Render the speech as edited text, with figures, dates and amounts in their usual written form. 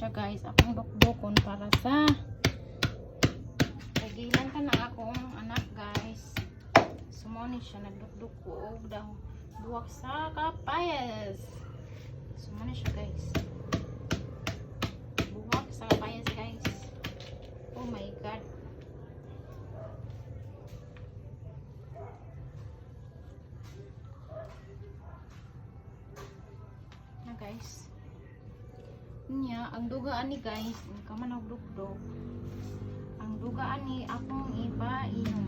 siya guys, akong dukdukon para sa kagilan ka na akong anak guys. Sumoni siya nagdukduk ko og daw buwak sa kapayas. Sumoni siya guys. Buwak sa kapayas guys. Oh my god. Na guys. Nya ang dugaan ni guys, hindi ka man nagdukduk. Ang dugaan ni akong iba inom.